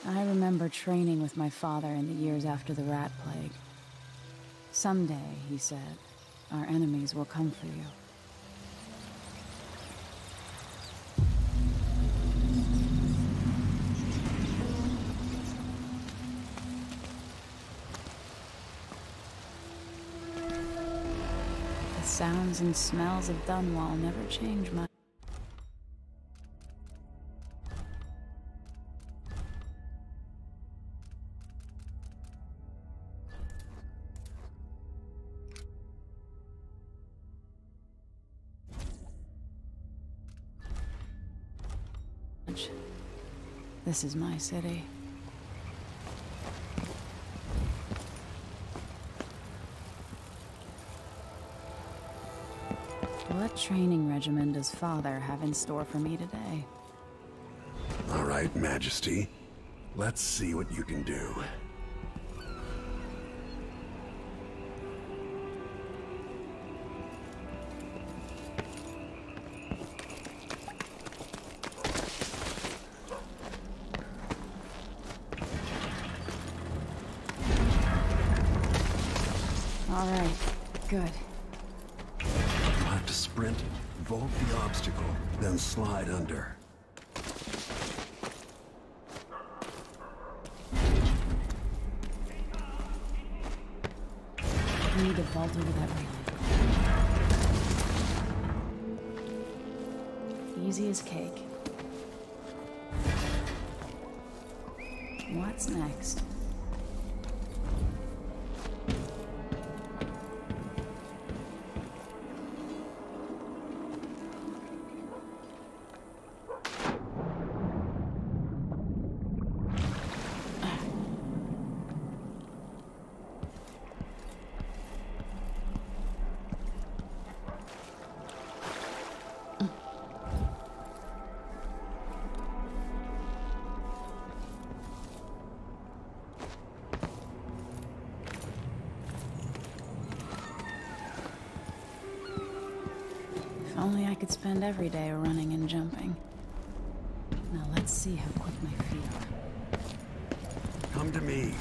I remember training with my father in the years after the Rat Plague. Someday, he said, our enemies will come for you. The sounds and smells of Dunwall never change much. This is my city. What training regimen does Father have in store for me today? All right, Majesty. Let's see what you can do. All right, good. You'll have to sprint, vault the obstacle, then slide under. I need to vault over that railing. Easy as cake. What's next? If only I could spend every day running and jumping. Now let's see how quick my feet are. Come to me.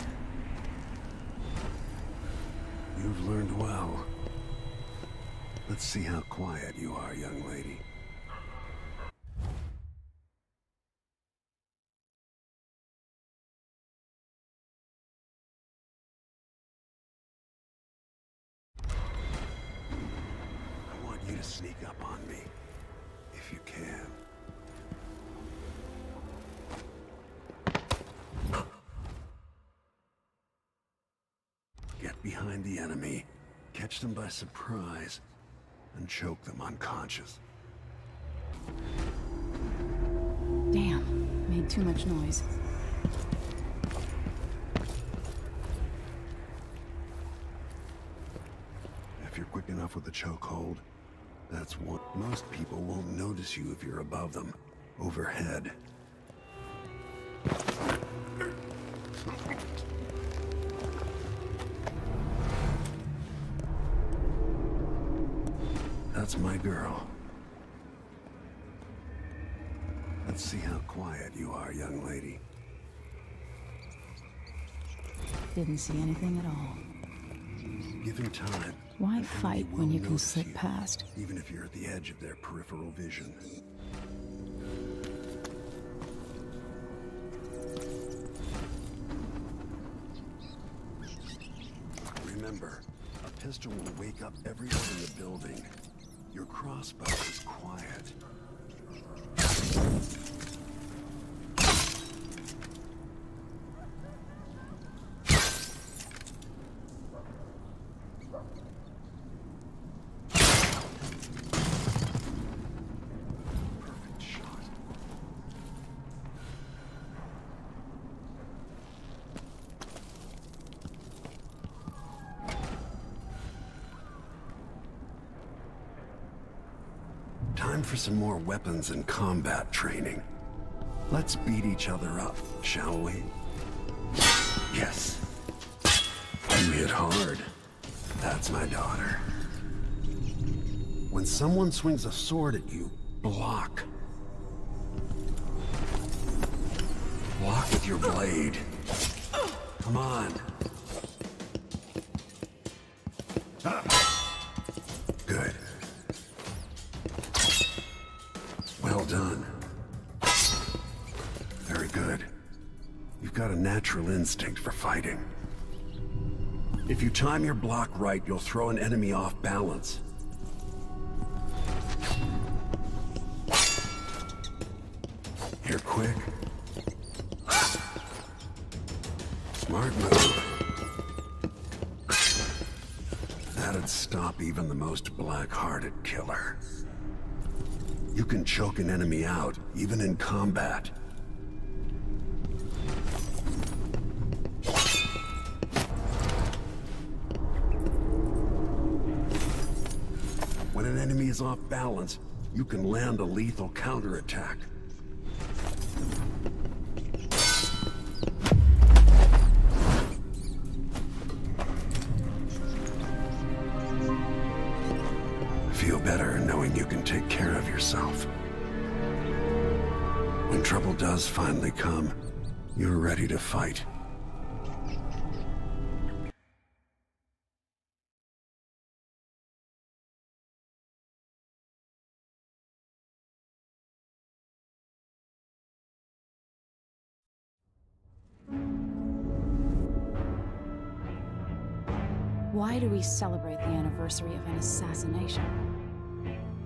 You've learned well. Let's see how quiet you are, young lady. I want you to sneak up on me, if you can. Get behind the enemy, catch them by surprise, and choke them unconscious. Damn, made too much noise. If you're quick enough with the chokehold, that's what most people won't notice you if you're above them, overhead. That's my girl. Let's see how quiet you are, young lady. Didn't see anything at all. Give him time. Why and fight he when will you can notice slip you, past? even if you're at the edge of their peripheral vision. Remember, a pistol will wake up everyone in the building. Your crossbow is quiet. Perfect shot. Time for some more weapons and combat training. Let's beat each other up, shall we? Yes. You hit hard. That's my daughter. When someone swings a sword at you, block. Block with your blade. Come on. Good. Well done. Very good. You've got a natural instinct for fighting. If you time your block right, you'll throw an enemy off balance. Here, quick. Smart move. That'd stop even the most black-hearted killer. You can choke an enemy out, even in combat. When an enemy is off balance, you can land a lethal counterattack. Feel better knowing you can take care of yourself. When trouble does finally come, you're ready to fight. Why do we celebrate the anniversary of an assassination?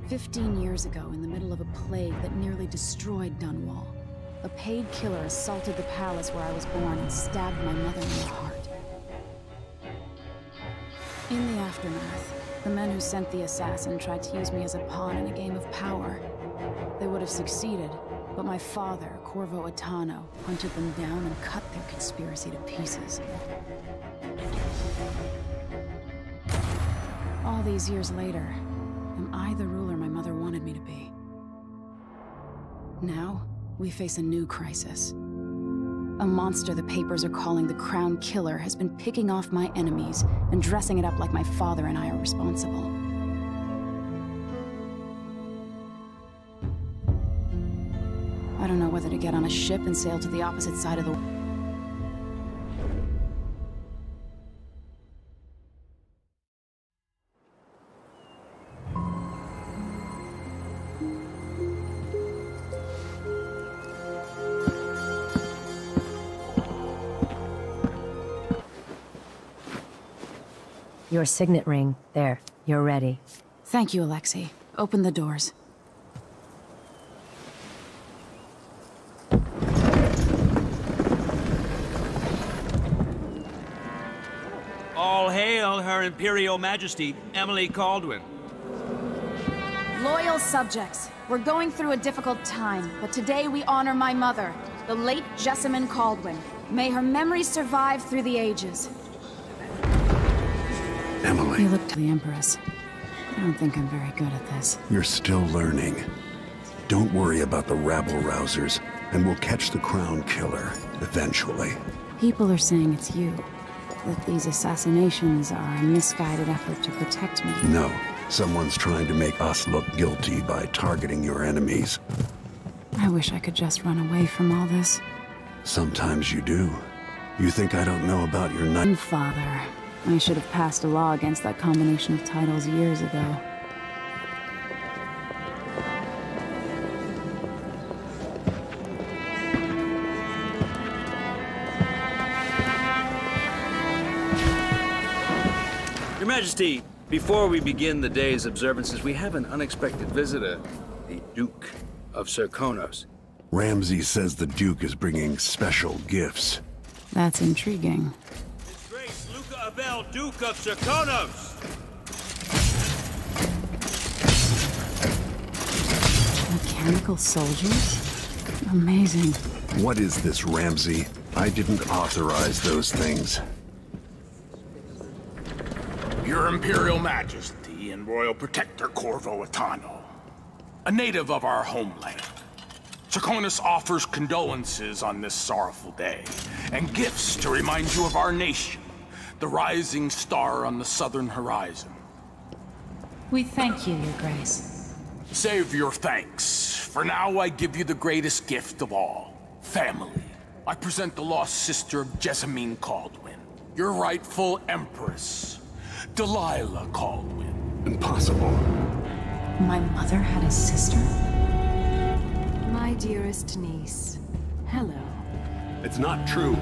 15 years ago, in the middle of a plague that nearly destroyed Dunwall, a paid killer assaulted the palace where I was born and stabbed my mother in the heart. In the aftermath, the men who sent the assassin tried to use me as a pawn in a game of power. They would have succeeded, but my father, Corvo Attano, hunted them down and cut their conspiracy to pieces. All these years later, am I the ruler my mother wanted me to be? Now, we face a new crisis. A monster the papers are calling the Crown Killer has been picking off my enemies and dressing it up like my father and I are responsible. I don't know whether to get on a ship and sail to the opposite side of the world. Your signet ring. There, you're ready. Thank you, Alexei. Open the doors. All hail Her Imperial Majesty, Emily Kaldwin. Loyal subjects, we're going through a difficult time, but today we honor my mother, the late Jessamine Kaldwin. May her memory survive through the ages. Emily. You look to the Empress. I don't think I'm very good at this. You're still learning. Don't worry about the rabble-rousers, and we'll catch the Crown Killer, eventually. People are saying it's you. That these assassinations are a misguided effort to protect me. No. Someone's trying to make us look guilty by targeting your enemies. I wish I could just run away from all this. Sometimes you do. You think I don't know about your night? Father. I should have passed a law against that combination of titles years ago. Your Majesty, before we begin the day's observances, we have an unexpected visitor, the Duke of Serkonos. Ramsay says the Duke is bringing special gifts. That's intriguing. His Grace Luca Abel, Duke of Serkonos! Mechanical soldiers? Amazing. What is this, Ramsay? I didn't authorize those things. Your Imperial Majesty and Royal Protector Corvo Attano, a native of our homeland. Serkonos offers condolences on this sorrowful day, and gifts to remind you of our nation, the rising star on the southern horizon. We thank you, Your Grace. Save your thanks. For now, I give you the greatest gift of all, family. I present the lost sister of Jessamine Kaldwin, your rightful empress, Delilah Kaldwin. Impossible. My mother had a sister? My dearest niece, hello. It's not true.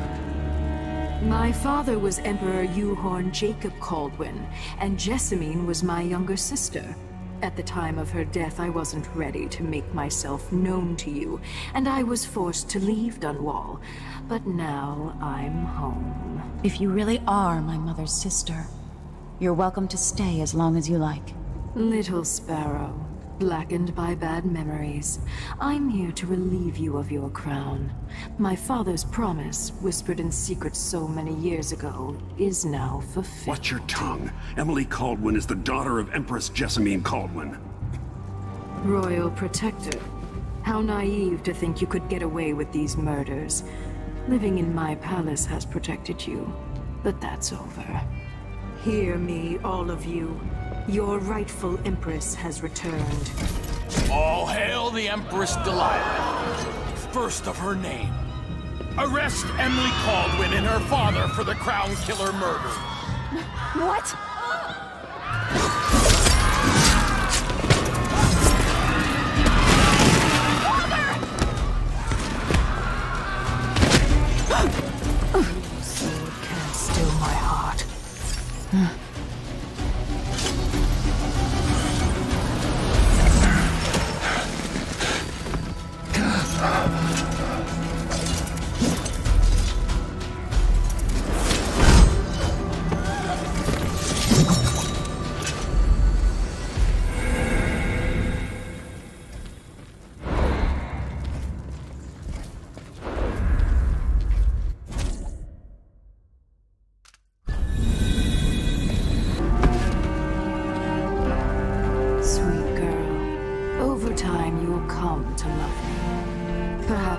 My father was Emperor Yuhorn Jacob Kaldwin, and Jessamine was my younger sister. At the time of her death, I wasn't ready to make myself known to you, and I was forced to leave Dunwall. But now I'm home. If you really are my mother's sister, you're welcome to stay as long as you like. Little Sparrow, blackened by bad memories, I'm here to relieve you of your crown. My father's promise, whispered in secret so many years ago, is now fulfilled. Watch your tongue. Emily Kaldwin is the daughter of Empress Jessamine Kaldwin. Royal Protector. How naive to think you could get away with these murders. Living in my palace has protected you, but that's over. Hear me, all of you. Your rightful Empress has returned. All hail the Empress Delilah, first of her name. Arrest Emily Kaldwin and her father for the Crown Killer murder. What? Sword can't still my heart.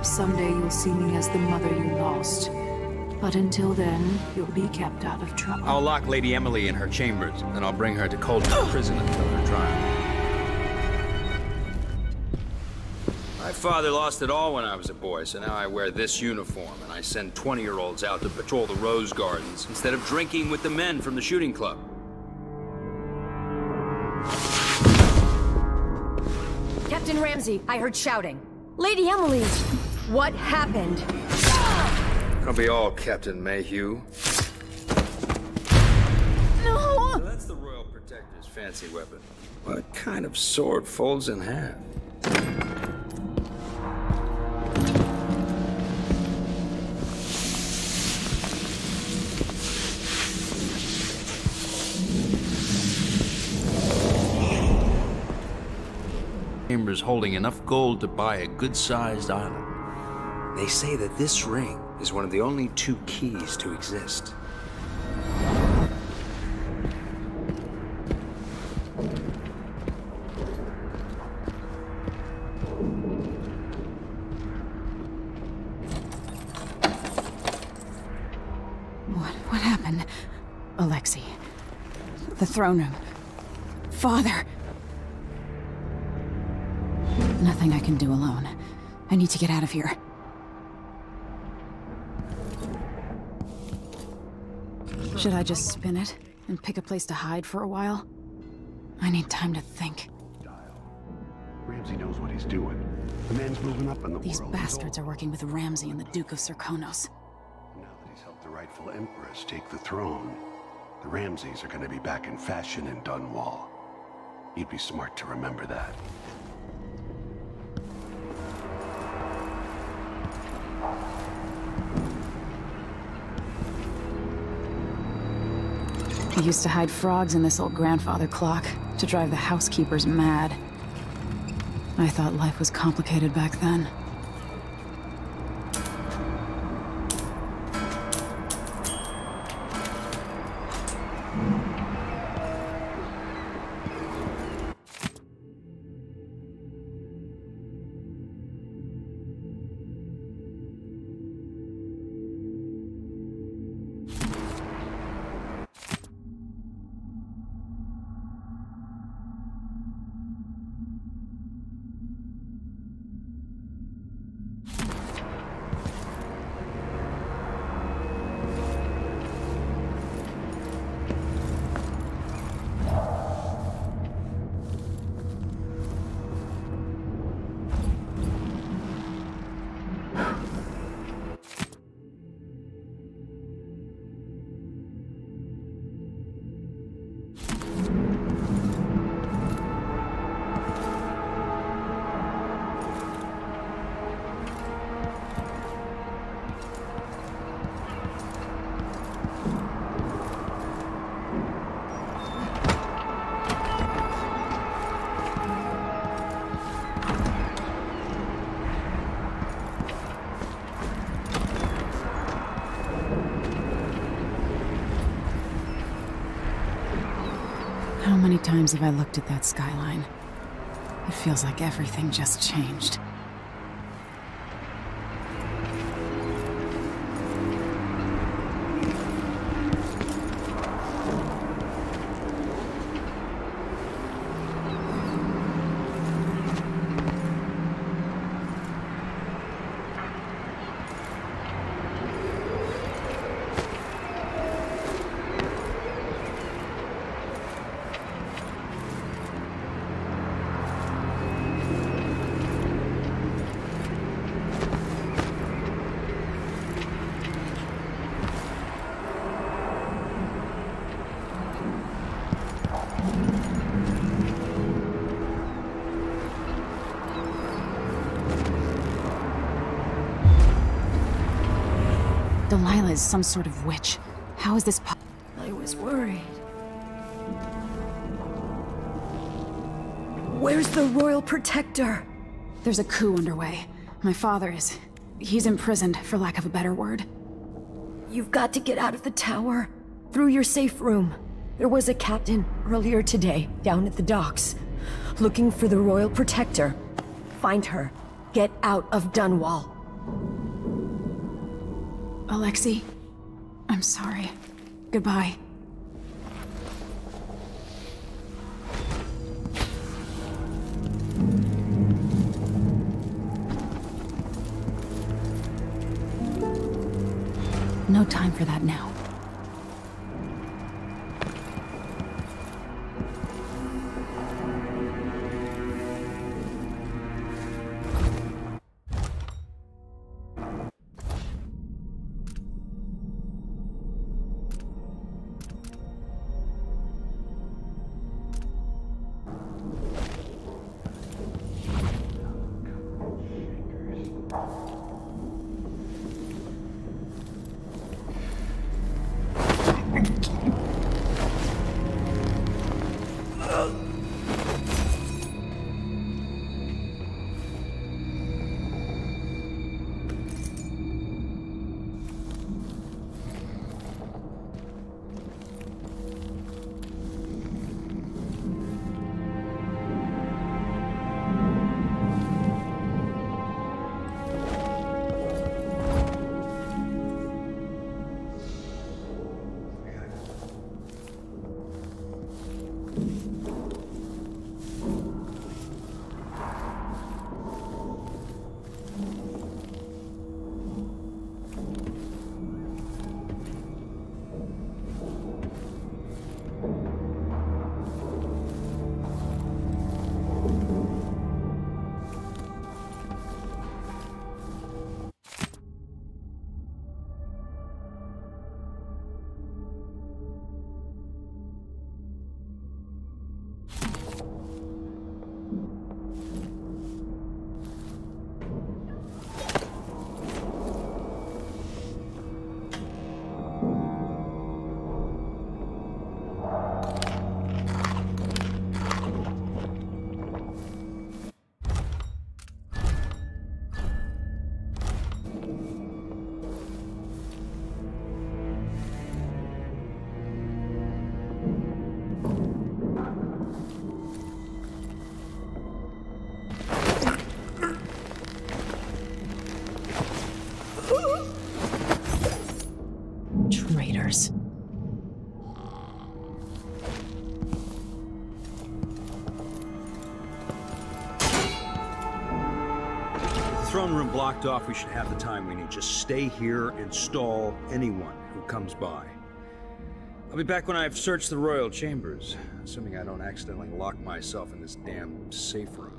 Someday you'll see me as the mother you lost. But until then, you'll be kept out of trouble. I'll lock Lady Emily in her chambers, and I'll bring her to Kaldwin prison until her trial. My father lost it all when I was a boy, so now I wear this uniform, and I send 20-year-olds out to patrol the Rose Gardens instead of drinking with the men from the shooting club. Captain Ramsey, I heard shouting. Lady Emily, what happened? I'll be all Captain Mayhew. No! So that's the Royal Protector's fancy weapon. What kind of sword folds in half? Chambers holding enough gold to buy a good-sized island. They say that this ring is one of the only 2 keys to exist. What happened? Alexei. The throne room. Father. Nothing I can do alone. I need to get out of here. Should I just spin it and pick a place to hide for a while? I need time to think. Ramsey knows what he's doing. The man's moving up in the world. These bastards are working with Ramsey and the Duke of Serkonos. Now that he's helped the rightful Empress take the throne, the Ramseys are going to be back in fashion in Dunwall. You'd be smart to remember that. I used to hide frogs in this old grandfather clock to drive the housekeepers mad. I thought life was complicated back then. times have I looked at that skyline? It feels like everything just changed. Delilah is some sort of witch. How is this possible? I was worried. Where's the Royal Protector? There's a coup underway. My father is... he's imprisoned, for lack of a better word. You've got to get out of the tower. Through your safe room. There was a captain earlier today, down at the docks. Looking for the Royal Protector. Find her. Get out of Dunwall. Alexei, I'm sorry. Goodbye. No time for that now. Traitors. Throne room blocked off, we should have the time we need. Just stay here and stall anyone who comes by. I'll be back when I've searched the royal chambers, assuming I don't accidentally lock myself in this damn safe room.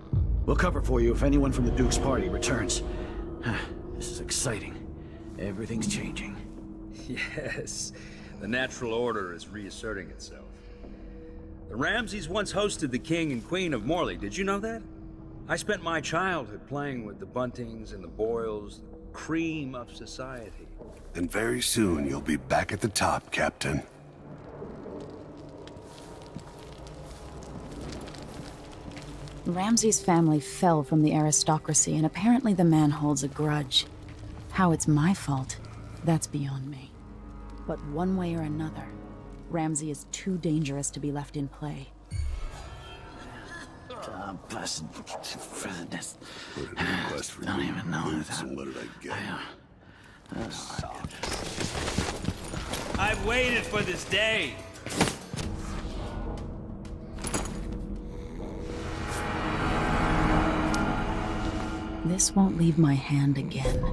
We'll cover for you if anyone from the Duke's party returns. This is exciting. Everything's changing. Yes, the natural order is reasserting itself. The Ramseys once hosted the King and Queen of Morley, did you know that? I spent my childhood playing with the Buntings and the Boyles, the cream of society. And very soon you'll be back at the top, Captain. Ramsey's family fell from the aristocracy, and apparently the man holds a grudge. How it's my fault, that's beyond me. But one way or another, Ramsey is too dangerous to be left in play. blessed president. Put in a request for Don't even know boots, and what did I get? I've waited for this day. This won't leave my hand again.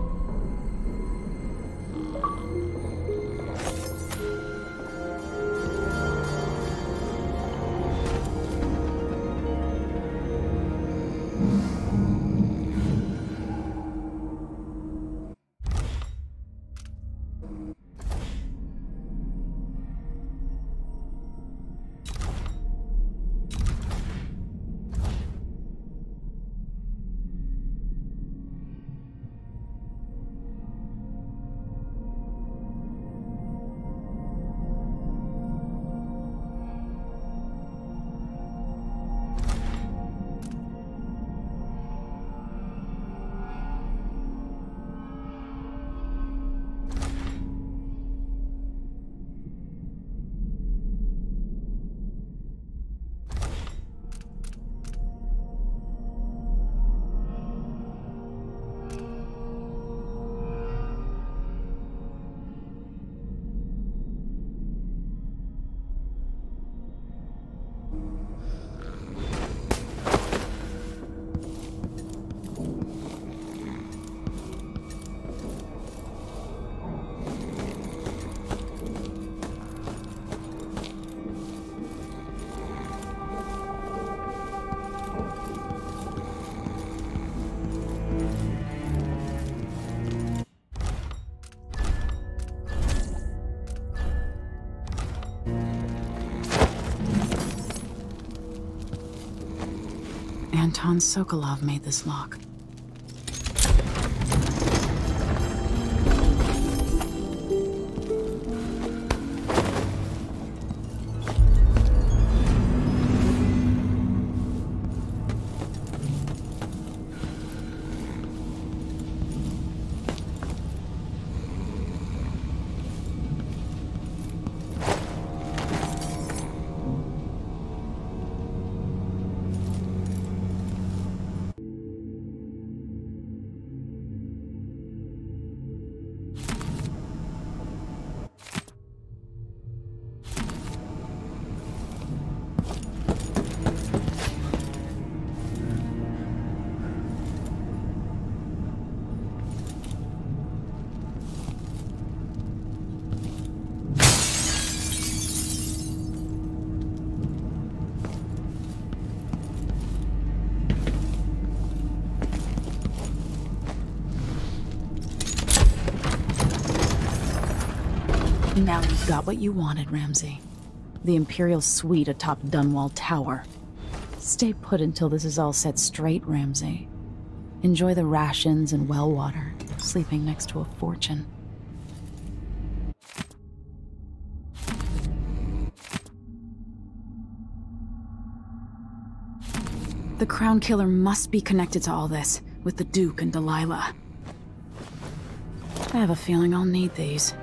Anton Sokolov made this lock. Now you've got what you wanted, Ramsey. The Imperial suite atop Dunwall Tower. Stay put until this is all set straight, Ramsey. Enjoy the rations and well water, sleeping next to a fortune. The Crown Killer must be connected to all this, with the Duke and Delilah. I have a feeling I'll need these.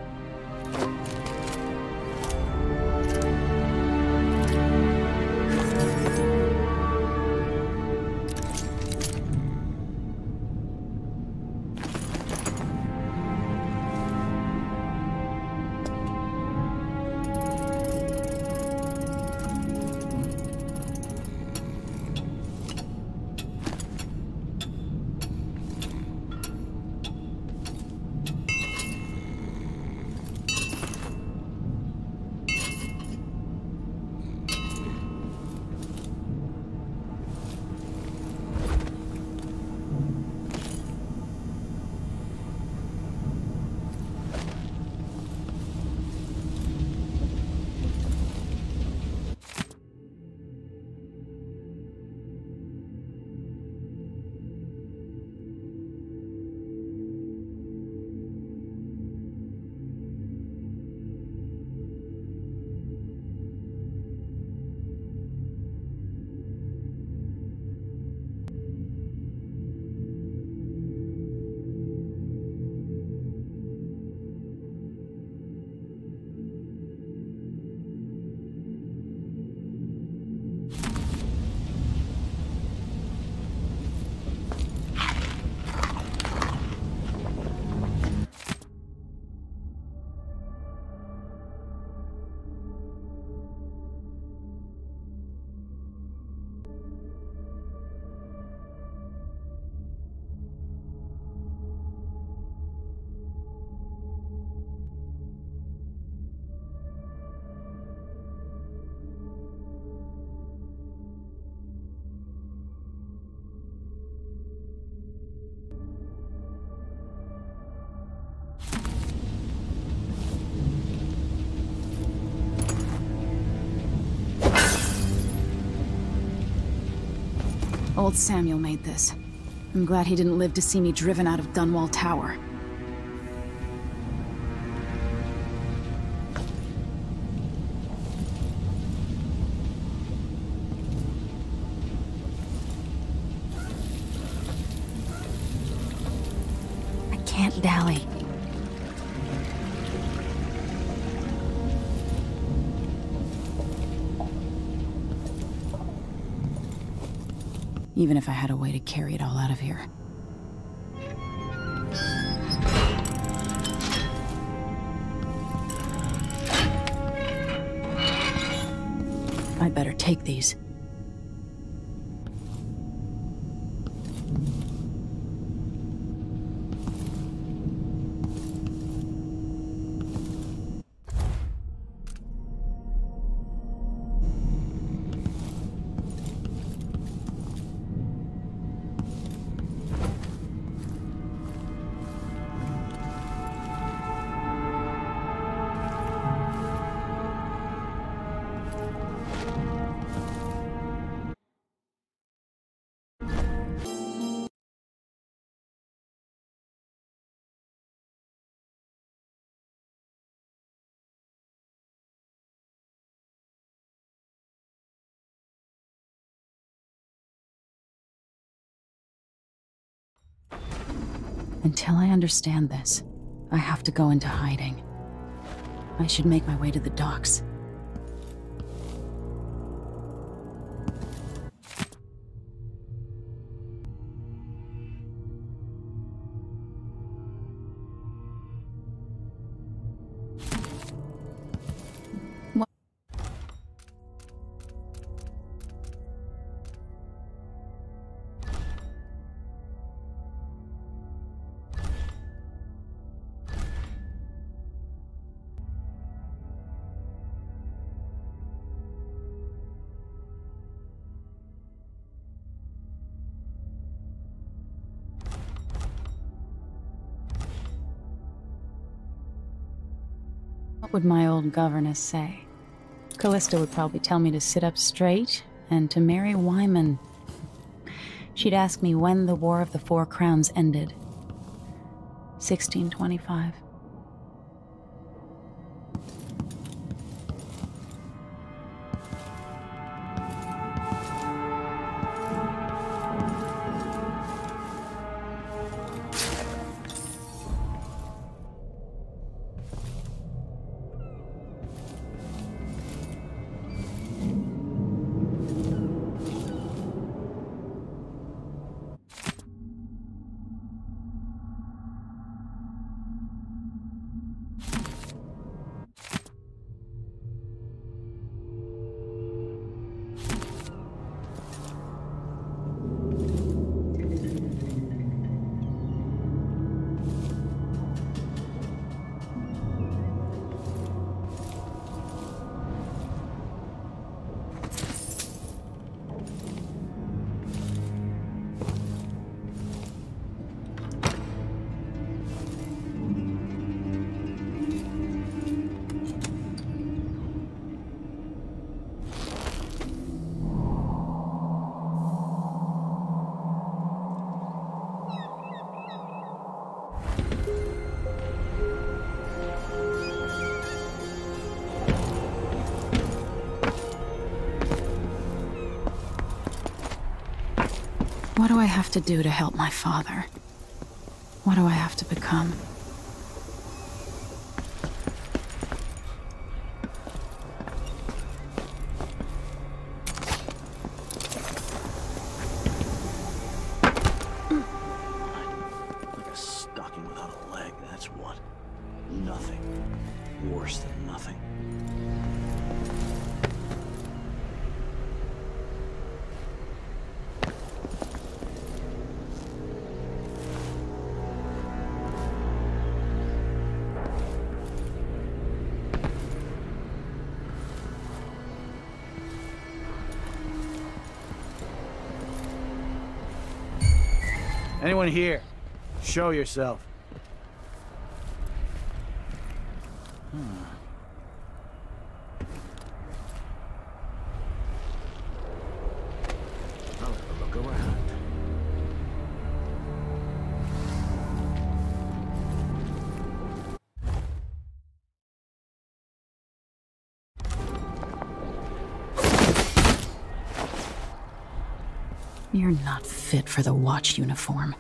Old Samuel made this. I'm glad he didn't live to see me driven out of Dunwall Tower. I can't dally. Even if I had a way to carry it all out of here. I'd better take these. Until I understand this, I have to go into hiding. I should make my way to the docks. What would my old governess say? Callista would probably tell me to sit up straight and to marry Wyman. She'd ask me when the War of the Four Crowns ended. 1625. What do I have to do to help my father? What do I have to become? Like a stocking without a leg, that's what. Nothing. Worse than nothing. Anyone here? Show yourself. I'll have a look around. You're not fit for the Watch uniform.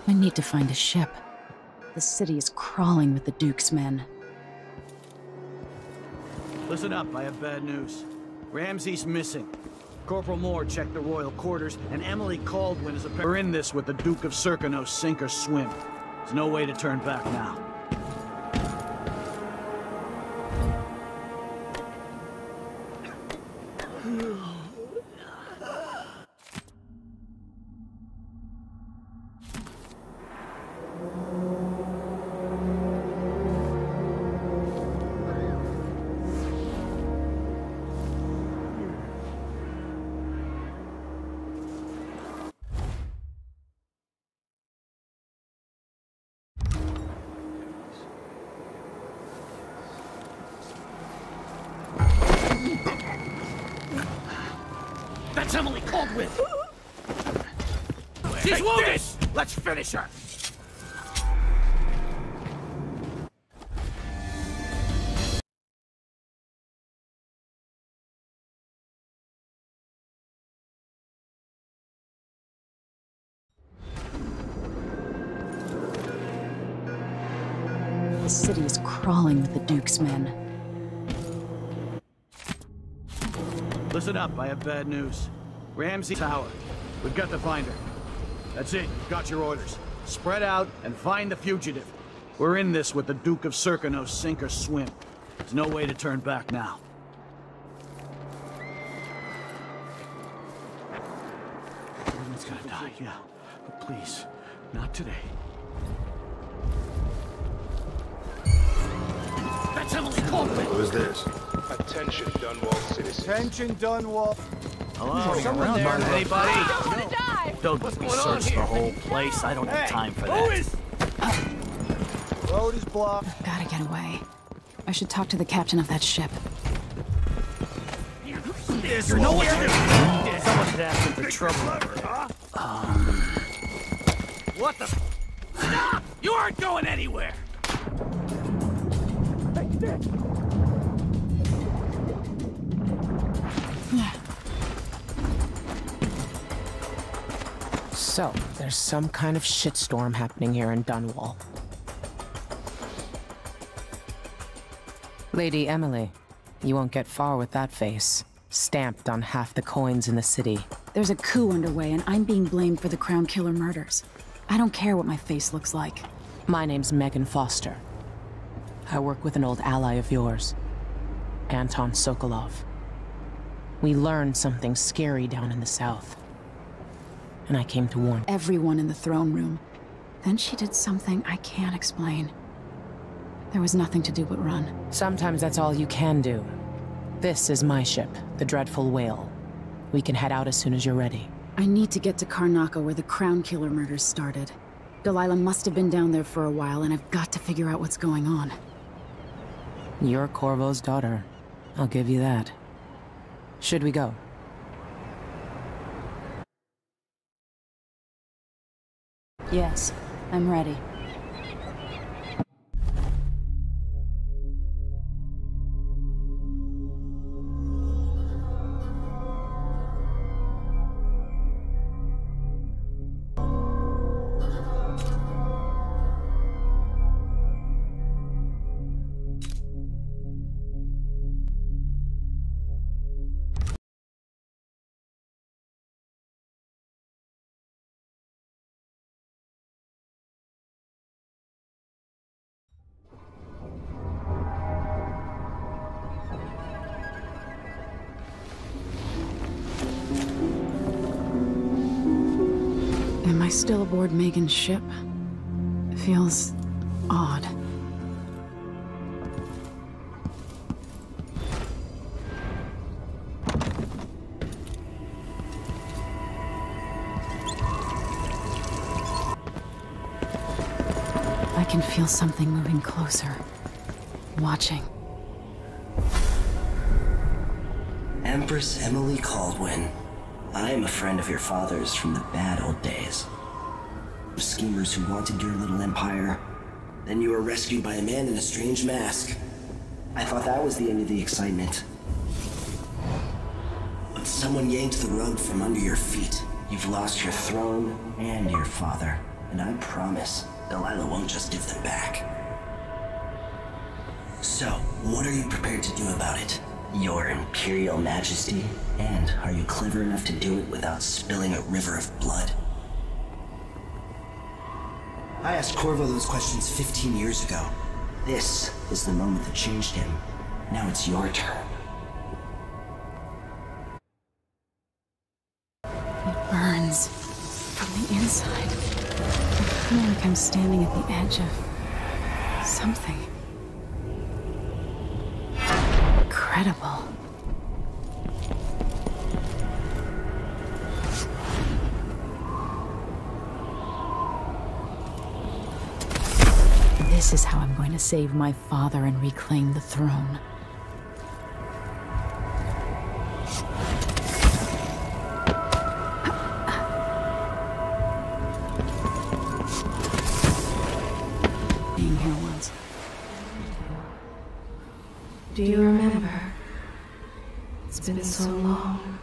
I need to find a ship. The city is crawling with the Duke's men. Listen up, I have bad news. Ramsey's missing. Corporal Moore checked the royal quarters, and Emily Caldwin is apparently. We're in this with the Duke of Serkonos, sink or swim. There's no way to turn back now. That's Emily Caldwin! She's wounded! Let's finish her! The city is crawling with the Duke's men. Listen up, I have bad news. Ramsey Tower. We've got to find her. That's it, you've got your orders. Spread out and find the fugitive. We're in this with the Duke of Serkonos, sink or swim. There's no way to turn back now. Everyone's gonna die, yeah. But please, not today. That's Emily Caldwin! Who's this? Attention, Dunwall citizens. Attention, Dunwall. Hello? Someone there. Anybody? I don't want to die! Don't let me search the whole place. I don't have time for that. Road is blocked. Gotta get away. I should talk to the captain of that ship. You know what to do! Someone could ask him for trouble. What the? Stop! You aren't going anywhere! So, there's some kind of shitstorm happening here in Dunwall. Lady Emily, you won't get far with that face. Stamped on half the coins in the city. There's a coup underway, and I'm being blamed for the Crown Killer murders. I don't care what my face looks like. My name's Megan Foster. I work with an old ally of yours, Anton Sokolov. We learned something scary down in the south, and I came to warn everyone in the throne room. Then she did something I can't explain. There was nothing to do but run. Sometimes that's all you can do. This is my ship, the Dreadful Whale. We can head out as soon as you're ready. I need to get to Karnaca where the Crown Killer murders started. Delilah must have been down there for a while, and I've got to figure out what's going on. You're Corvo's daughter. I'll give you that. Should we go? Yes, I'm ready. Am I still aboard Megan's ship? It feels odd. I can feel something moving closer. watching. Empress Emily Kaldwin. I am a friend of your father's from the bad old days. Schemers who wanted your little empire. Then you were rescued by a man in a strange mask. I thought that was the end of the excitement. But someone yanked the rug from under your feet. You've lost your throne and your father. And I promise, Delilah won't just give them back. So, what are you prepared to do about it? Your Imperial Majesty? And are you clever enough to do it without spilling a river of blood? I asked Corvo those questions 15 years ago. This is the moment that changed him. Now it's your turn. It burns from the inside. I feel like I'm standing at the edge of something incredible. This is how I'm going to save my father and reclaim the throne. Being here once. Do you remember? It's been so long,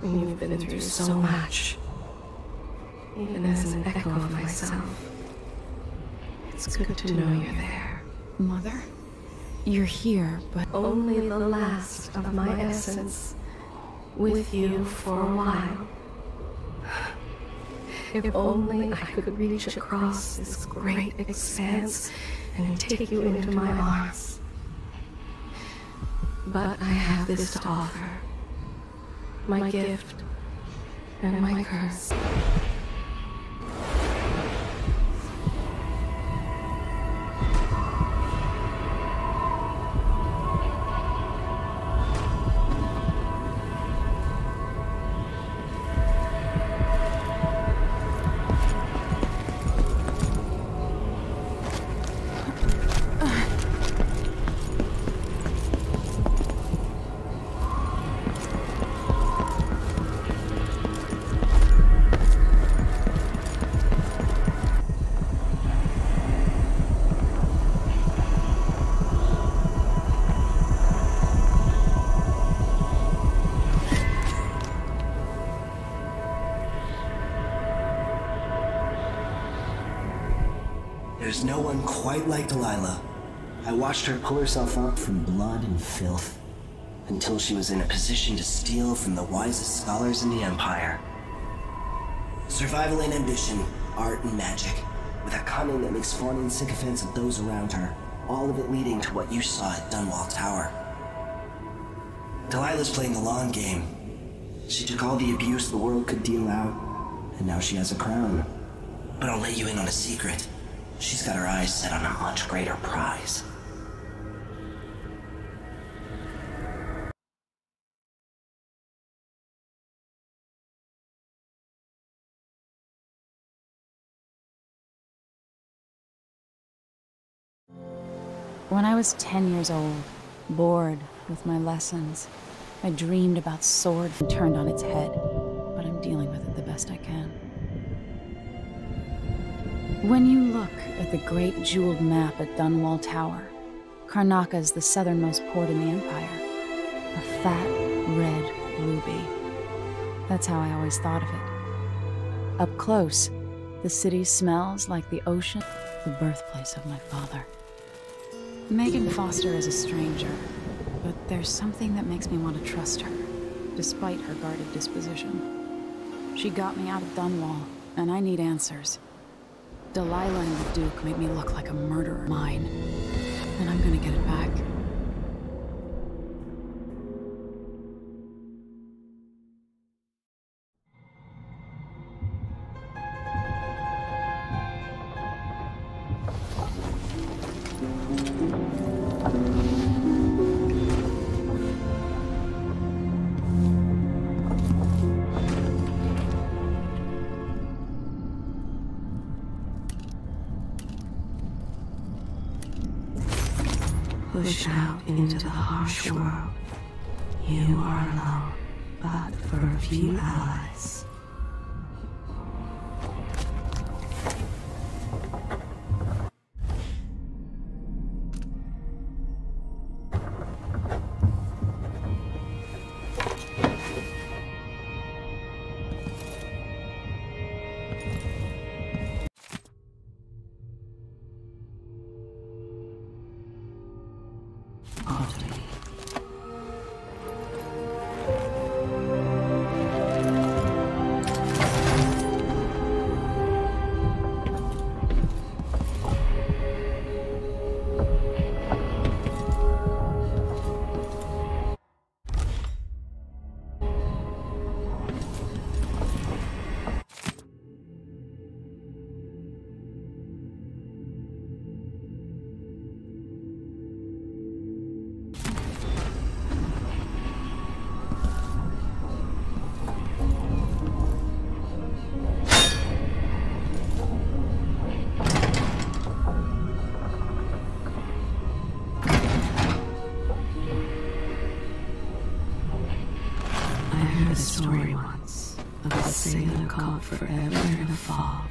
and you've been through so much. Even as an echo of myself. It's good to know you're there. Mother? You're here, but... Only the last of my essence. With you for a while. If only I could reach across this great expanse and take you into my arms. But I have this to offer. My gift and my curse. There's no one quite like Delilah. I watched her pull herself up from blood and filth, until she was in a position to steal from the wisest scholars in the Empire. Survival and ambition, art and magic, with a cunning that makes fawning sycophants of those around her, all of it leading to what you saw at Dunwall Tower. Delilah's playing the long game. She took all the abuse the world could deal out, and now she has a crown. But I'll let you in on a secret. She's got her eyes set on a much greater prize. When I was 10 years old, bored with my lessons, I dreamed about sword turned on its head, but I'm dealing with it the best I can. When you look at the great jeweled map at Dunwall Tower, Karnaca is the southernmost port in the Empire. A fat, red ruby. That's how I always thought of it. Up close, the city smells like the ocean, the birthplace of my father. Megan Foster is a stranger, but there's something that makes me want to trust her, despite her guarded disposition. She got me out of Dunwall, and I need answers. Delilah and the Duke made me look like a murderer. Mine. And I'm gonna get it back. pushed out into the harsh world. You are alone, but for a few allies. A story once of a sailor caught forever in a fog.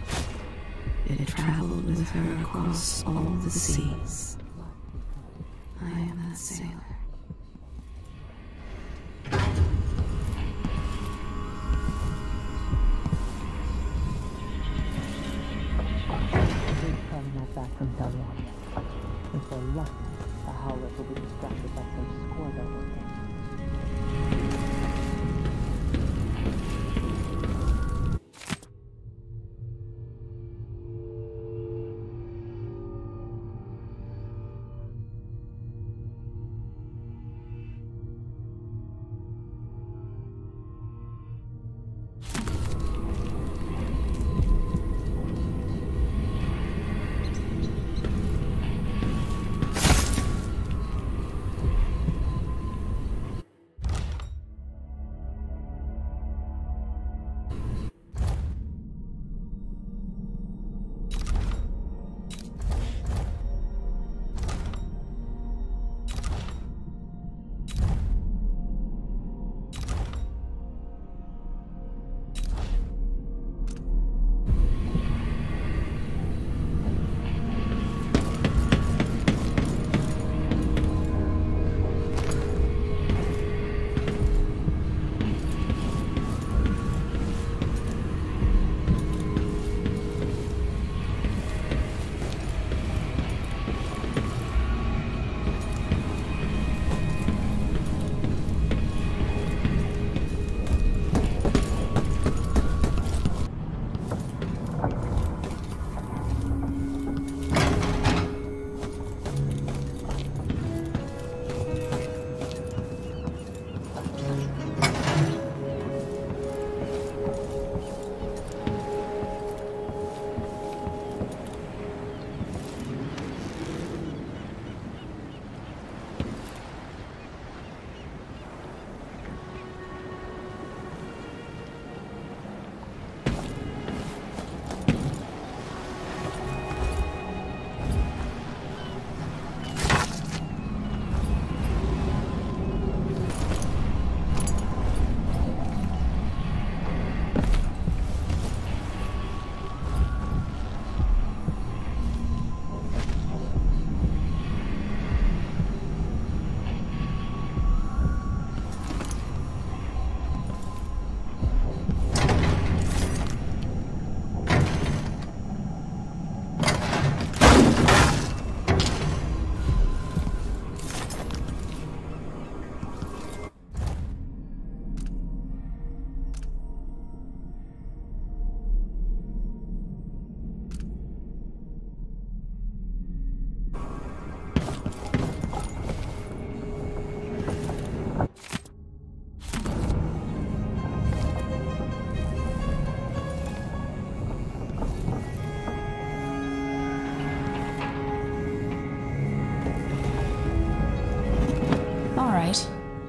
It traveled with her across all the seas. I am that sailor. Probably not back from Delaware. If we're lucky, the Howlers will be distracted by some score over there.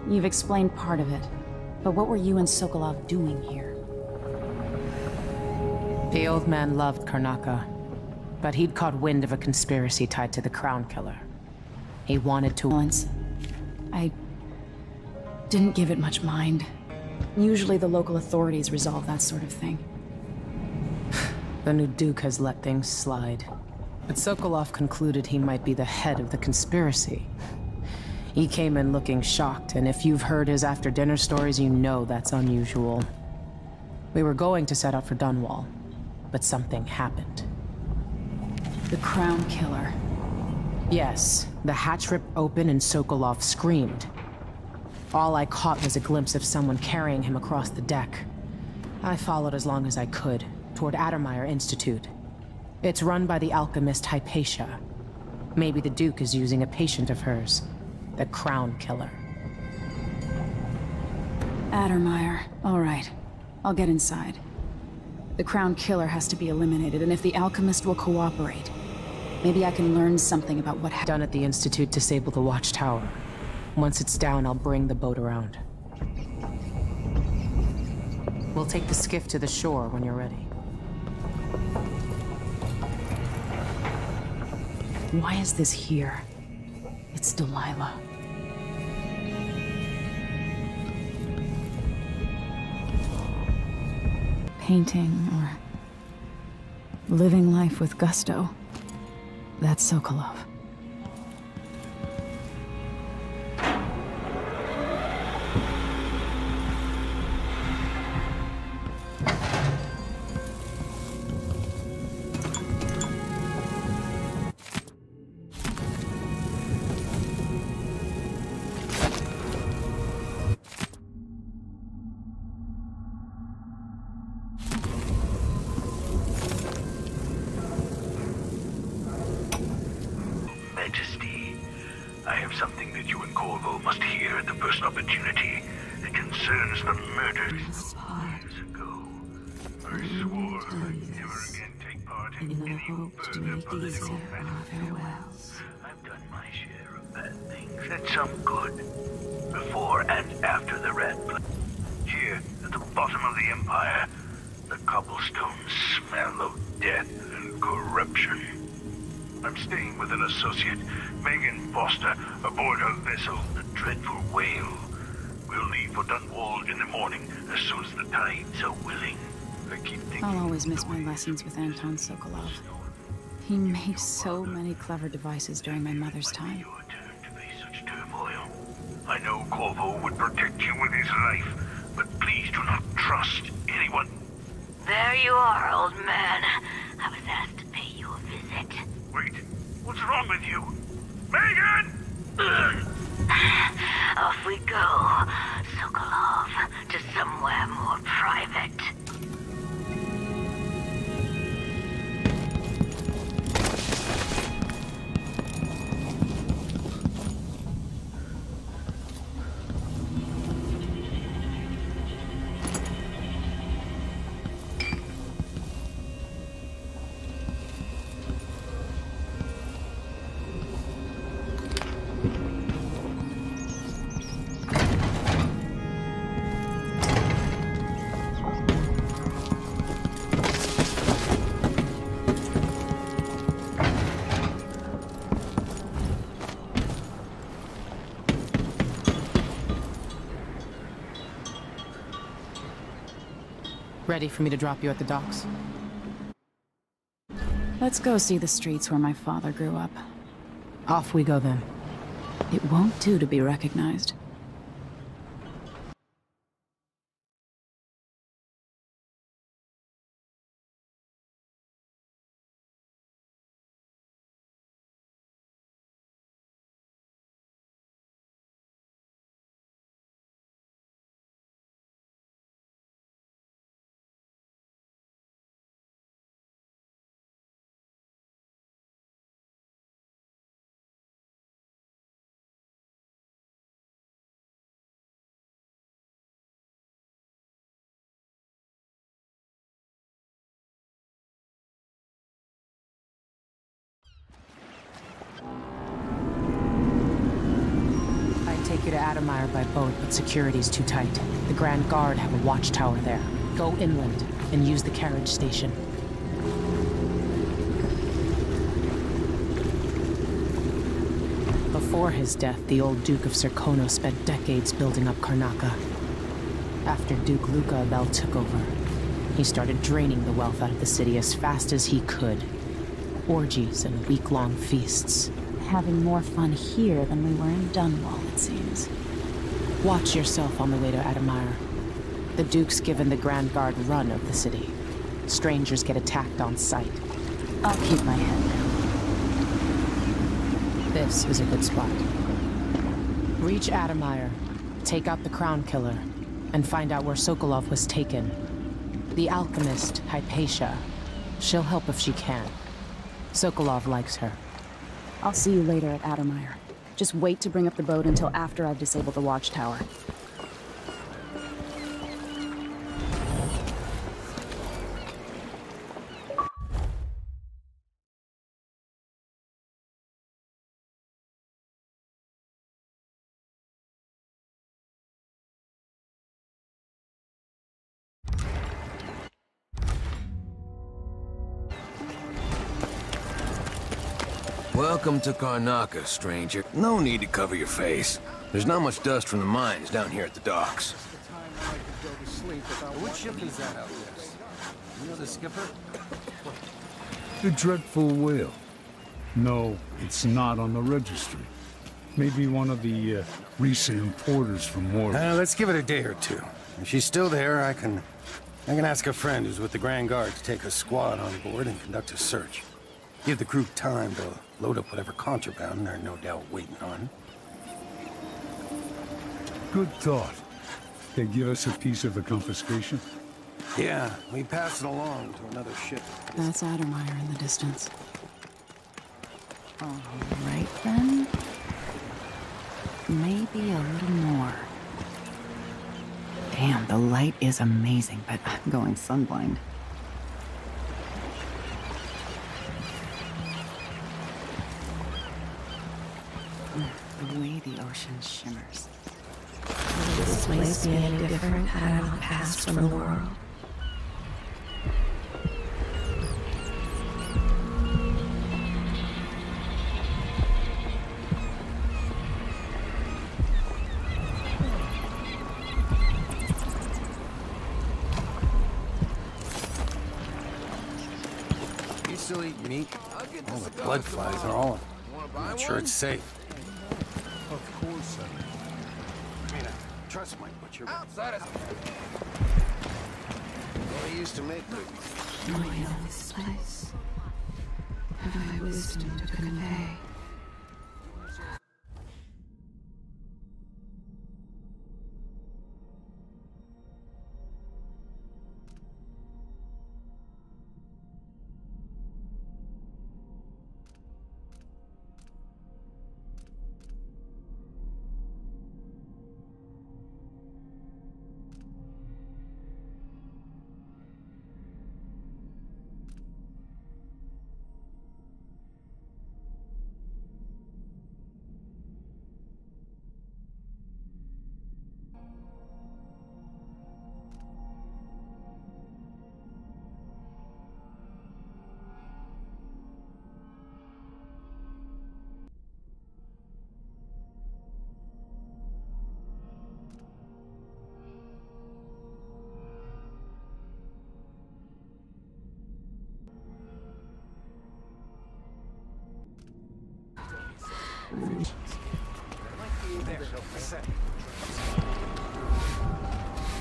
You've explained part of it, but what were you and Sokolov doing here? The old man loved Karnaca, but he'd caught wind of a conspiracy tied to the Crown Killer. He wanted to... I didn't give it much mind. Usually the local authorities resolve that sort of thing. The new Duke has let things slide. But Sokolov concluded he might be the head of the conspiracy. He came in looking shocked, and if you've heard his after-dinner stories, you know that's unusual. We were going to set out for Dunwall, but something happened. The Crown Killer. Yes, the hatch ripped open and Sokolov screamed. All I caught was a glimpse of someone carrying him across the deck. I followed as long as I could, toward Addermeyer Institute. It's run by the alchemist Hypatia. Maybe the Duke is using a patient of hers, the Crown Killer. Addermeyer. All right. I'll get inside. The Crown Killer has to be eliminated, and if the alchemist will cooperate, maybe I can learn something about what happened. Done at the Institute, disable the watchtower. Once it's down, I'll bring the boat around. We'll take the skiff to the shore when you're ready. Why is this here? It's Delilah. Painting or living life with gusto. That's Sokolov. Majesty, I have something that you and Corvo must hear at the first opportunity. It concerns the murder years ago. I swore I'd never again take part in any further political matters. I've done my share of bad things and some good. Before and after the Red Plague. Here, at the bottom of the Empire, the cobblestones smell of death and corruption. I'm staying with an associate, Megan Foster, aboard her vessel, the Dreadful Whale. We'll leave for Dunwall in the morning, as soon as the tides are willing. I keep thinking... I'll always miss my lessons with Anton Sokolov. He made so many clever devices during my mother's time. Such turmoil. I know Corvo would protect you with his life, but please do not trust anyone. There you are, old man. I was asked to pay you a visit. Wait, what's wrong with you? Megan! Off we go, Sokolov, to somewhere more private. Ready for me to drop you at the docks? Let's go see the streets where my father grew up. Off we go then. It won't do to be recognized. Take you to Addermeyer by boat, but security's too tight. The Grand Guard have a watchtower there. Go inland and use the carriage station. Before his death, the old Duke of Serkonos spent decades building up Karnaca. After Duke Luca Abel took over, he started draining the wealth out of the city as fast as he could. Orgies and week-long feasts. Having more fun here than we were in Dunwall, it seems. Watch yourself on the way to Admire. The Duke's given the Grand Guard run of the city. Strangers get attacked on sight. I'll keep my head down. This is a good spot. Reach Admire, take out the Crown Killer, and find out where Sokolov was taken. The alchemist, Hypatia. She'll help if she can. Sokolov likes her. I'll see you later at Admire. Just wait to bring up the boat until after I've disabled the watchtower. Welcome to Karnaca, stranger. No need to cover your face. There's not much dust from the mines down here at the docks. Which ship is that out there? You know the skipper? The Dreadful Whale. No, it's not on the registry. Maybe one of the recent importers from Morley. Let's give it a day or two. If she's still there, I can ask a friend who's with the Grand Guard to take a squad on board and conduct a search. Give the crew time to load up whatever contraband they're no doubt waiting on. Good thought. They give us a piece of the confiscation? Yeah, we pass it along to another ship. That's Admire in the distance. All right, then. Maybe a little more. Damn, the light is amazing, but I'm going sunblind. The way the ocean shimmers. Will this place be any different had I not passed from the world? You still eat meat? All the blood flies are all. I'm not sure it's safe. Of course I mean, I trust my butcher. Outside us. Well, he used to make good. Do I know this place? Have I wisdom to convey?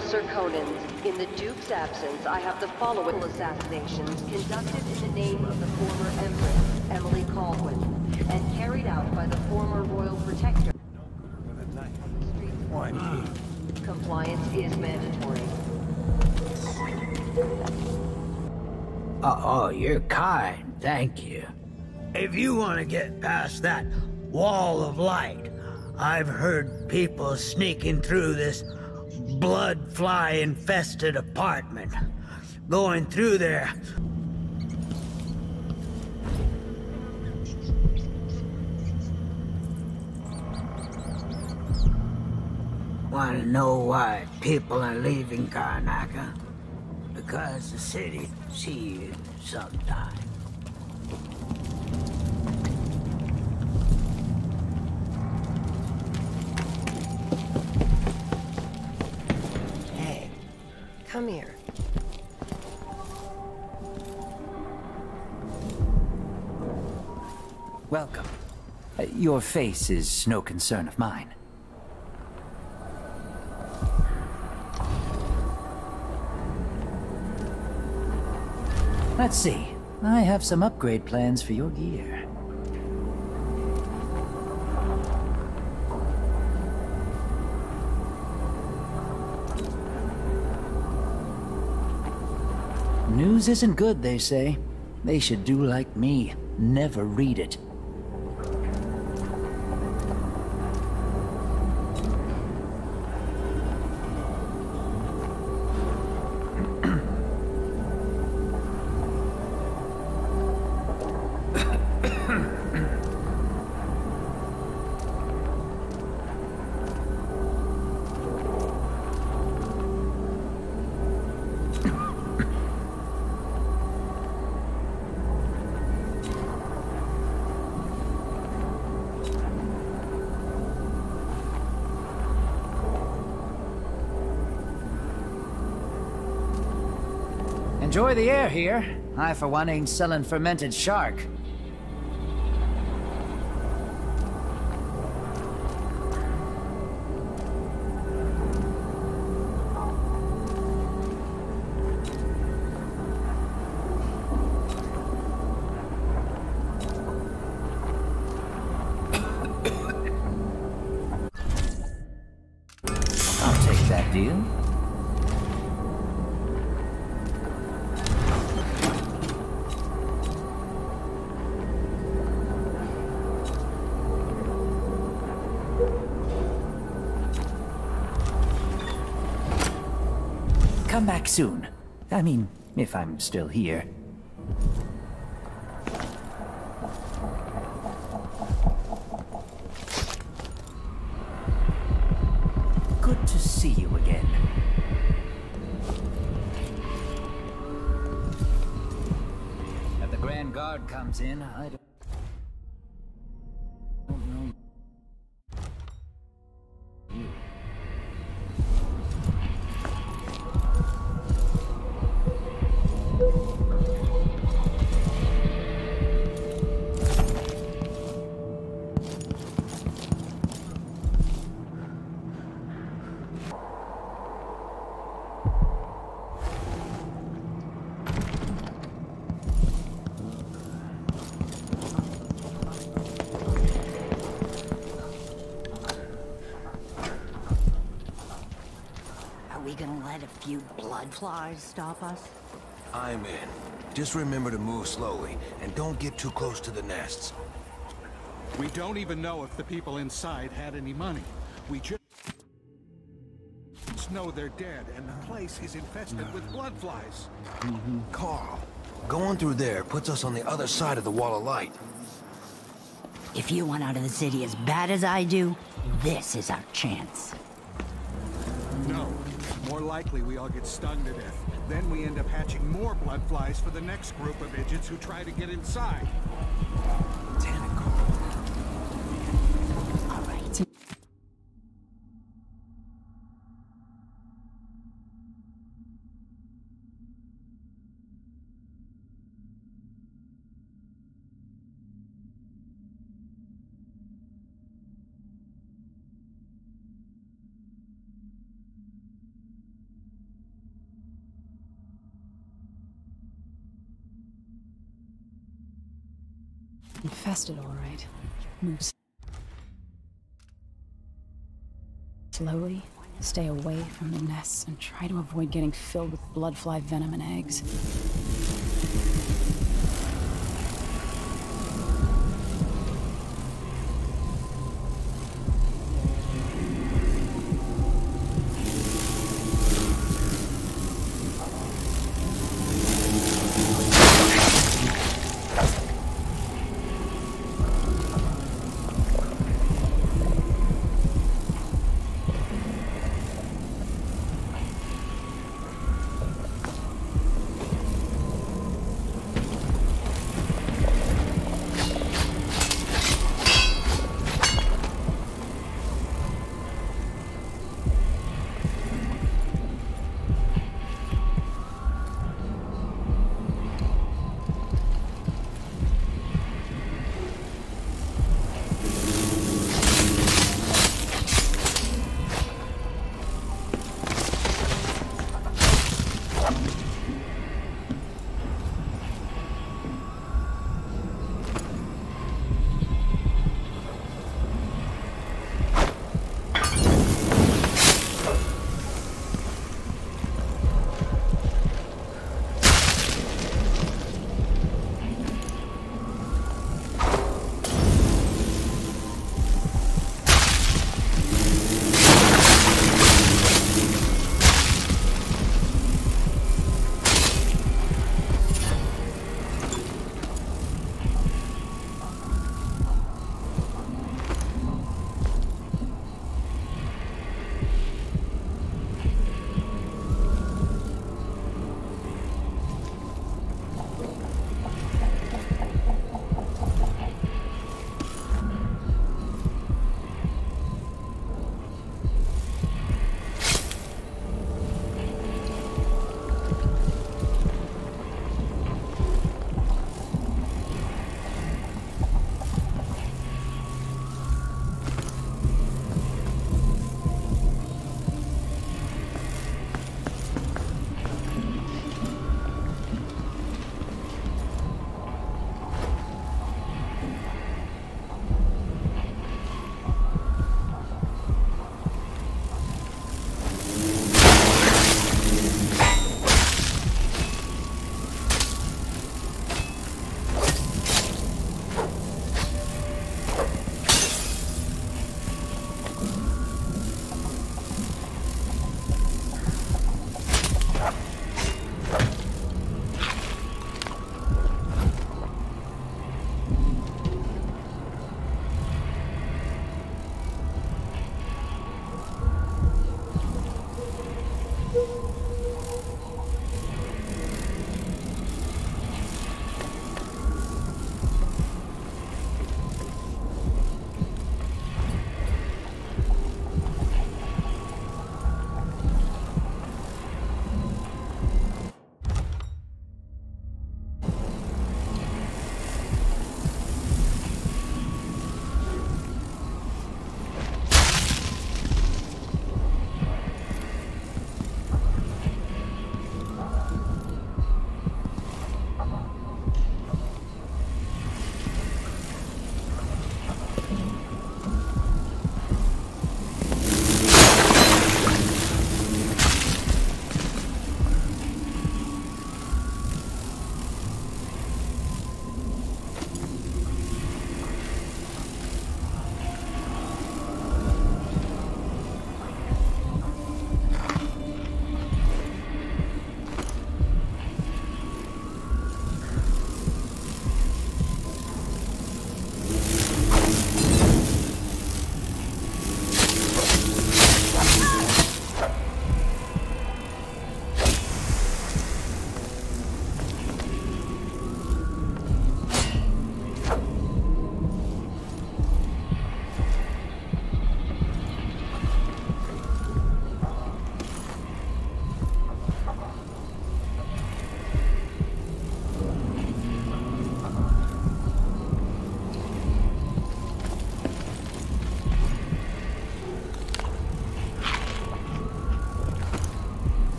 Sir Conan, in the Duke's absence, I have the following assassinations conducted in the name of the former Empress, Emily Caldwin, and carried out by the former Royal Protector. Why me? Compliance is mandatory. Oh, you're kind, thank you. If you want to get past that wall of light, I've heard people sneaking through this blood fly infested apartment. Going through there. Want to know why people are leaving Karnaca? Because the city see you sometime. Come here. Welcome. Your face is no concern of mine. Let's see. I have some upgrade plans for your gear. News isn't good, they say. They should do like me. Never read it. Enjoy the air here. I, for one, ain't selling fermented shark. I'll take that deal. Come back soon. I mean, if I'm still here. Good to see you again. If the Grand Guard comes in, I don't know. Are we gonna let a few blood flies stop us? I'm in. Just remember to move slowly, and don't get too close to the nests. We don't even know if the people inside had any money. We just know they're dead, and the place is infested with blood flies. Carl, going through there puts us on the other side of the wall of light. If you want out of the city as bad as I do, this is our chance. No. More likely we all get stung to death. Then we end up hatching more blood flies for the next group of idiots who try to get inside. All right. Infested, all right. Move slowly, stay away from the nests, and try to avoid getting filled with bloodfly venom and eggs.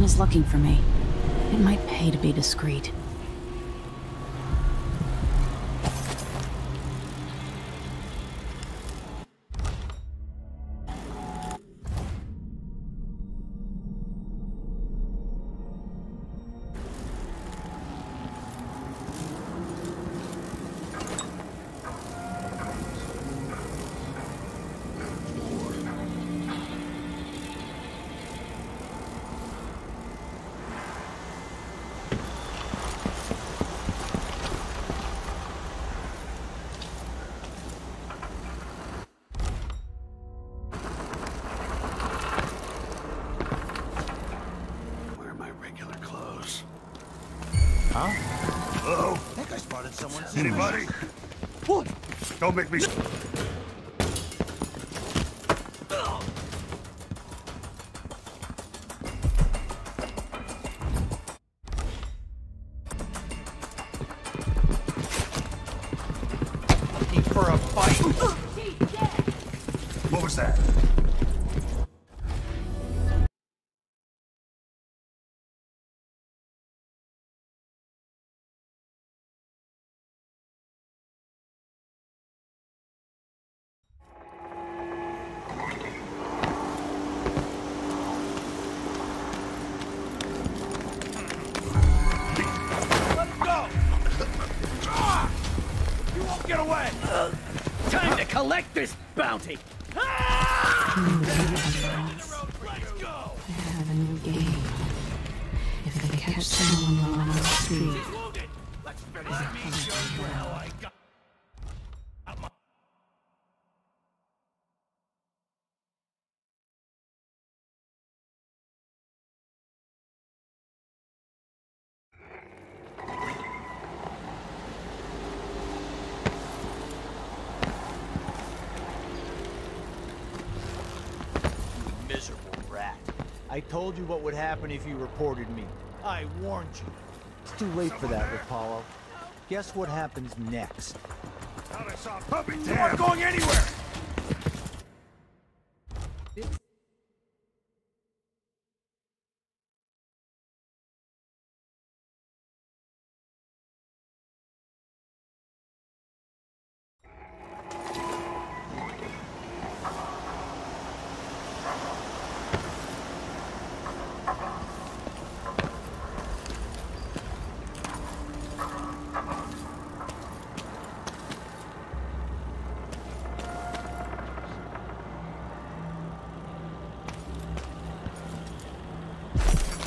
is looking for me. It might pay to be discreet. Huh? Hello? I think I spotted someone. Anybody? What? Don't make me... Looking for a fight? What was that? Get away! Time to collect this bounty! I have a new game. If they catch someone on the street, Miserable rat. I told you what would happen if you reported me. I warned you. It's too late for that, Rapallo. Guess what happens next? You aren't going anywhere!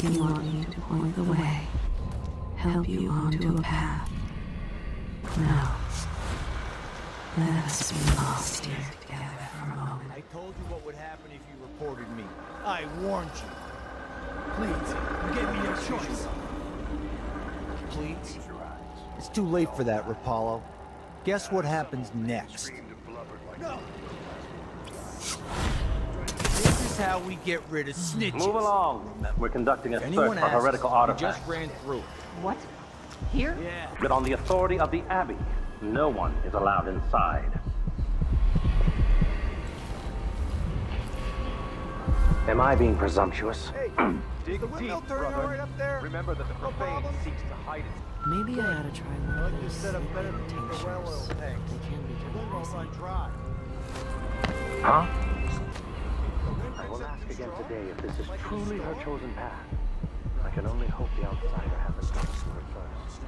you want me to point the way, help you onto a path. Now, let us be lost here together for a moment. I told you what would happen if you reported me. I warned you. Please, give me your choice. Please? It's too late for that, Rapallo. Guess what happens next? No! This is how we get rid of snitches. Move along. We're conducting a search for asks, heretical we artifacts. just ran through. What? Here? Yeah. But on the authority of the Abbey, no one is allowed inside. Am I being presumptuous? Hey, dig the windmill turn right up there? Remember that the profane seeks to hide its... Maybe I ought to try one of those set up better than the well-oiled tanks. They can be Then done I'll run dry. Huh? I will ask again today if this is truly her chosen path. I can only hope the outsider hasn't got to her first.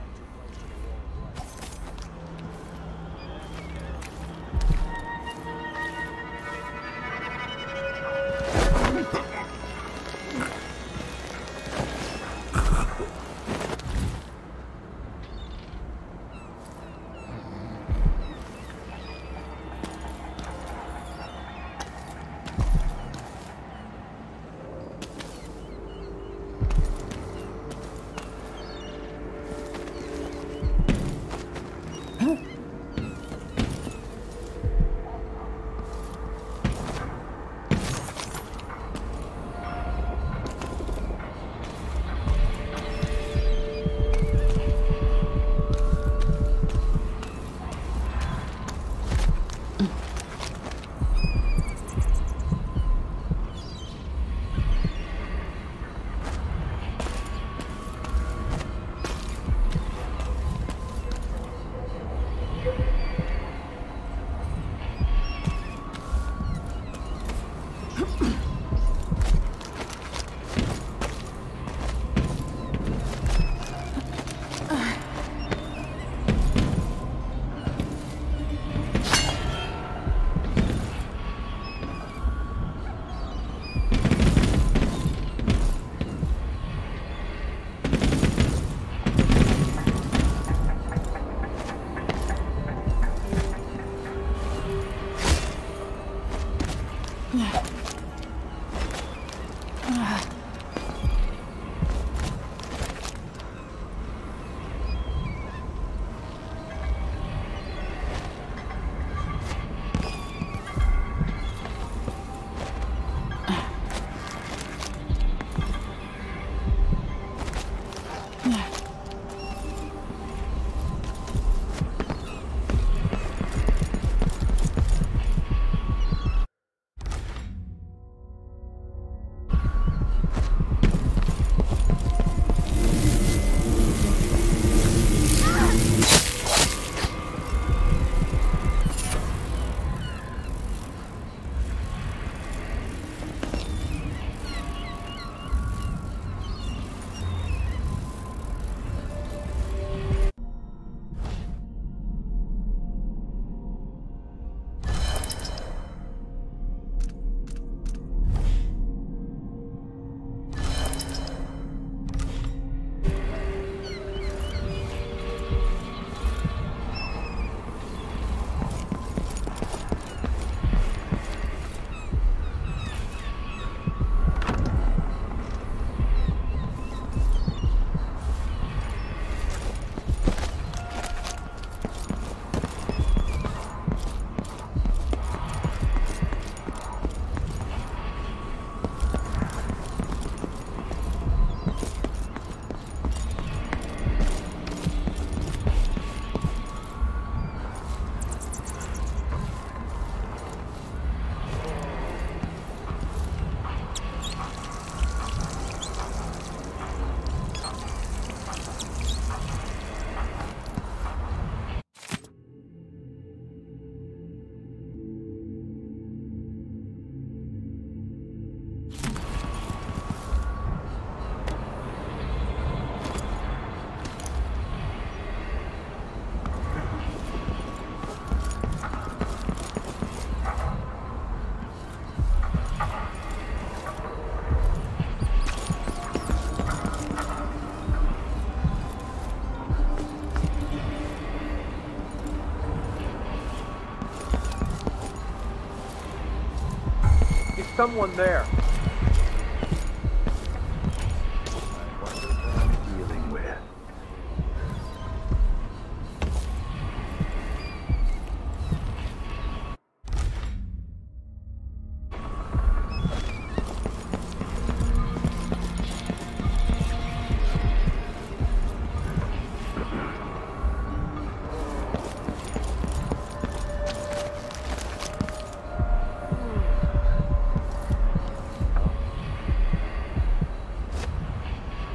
Someone there.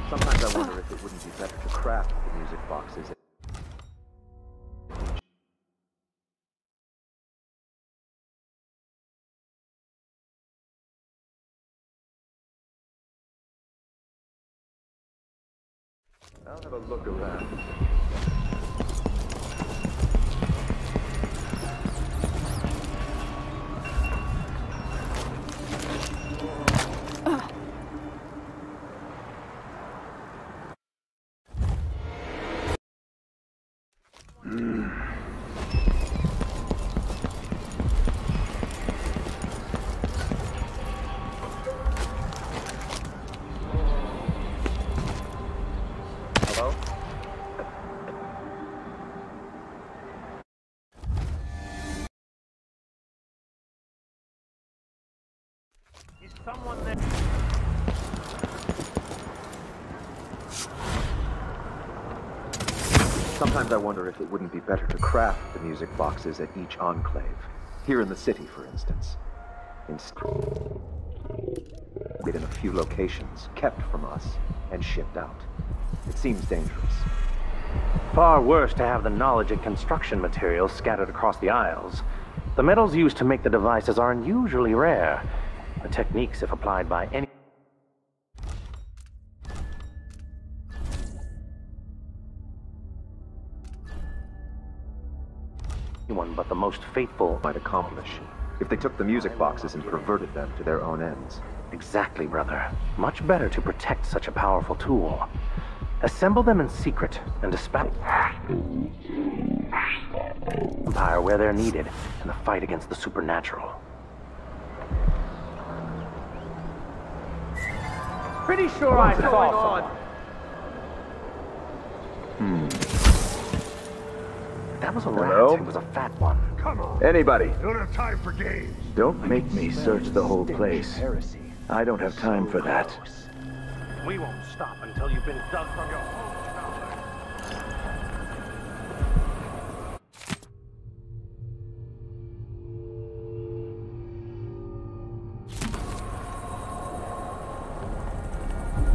Sometimes I wonder if it wouldn't be better to craft the music boxes. I'll have a look around. Someone there. Sometimes I wonder if it wouldn't be better to craft the music boxes at each enclave. Here in the city, for instance. Made in a few locations, kept from us, and shipped out. It seems dangerous. Far worse to have the knowledge and construction materials scattered across the Isles. The metals used to make the devices are unusually rare. The techniques, if applied by anyone but the most faithful might accomplish, if they took the music boxes and perverted them to their own ends. Exactly, brother. Much better to protect such a powerful tool. Assemble them in secret and dispatch Empire where they're needed in the fight against the supernatural. pretty sure I saw someone. That was a rat. It was a fat one. Come on. Anybody? Don't have time for games. Don't make me search the whole place. I don't have time for that. We won't stop until you've been dug from your home.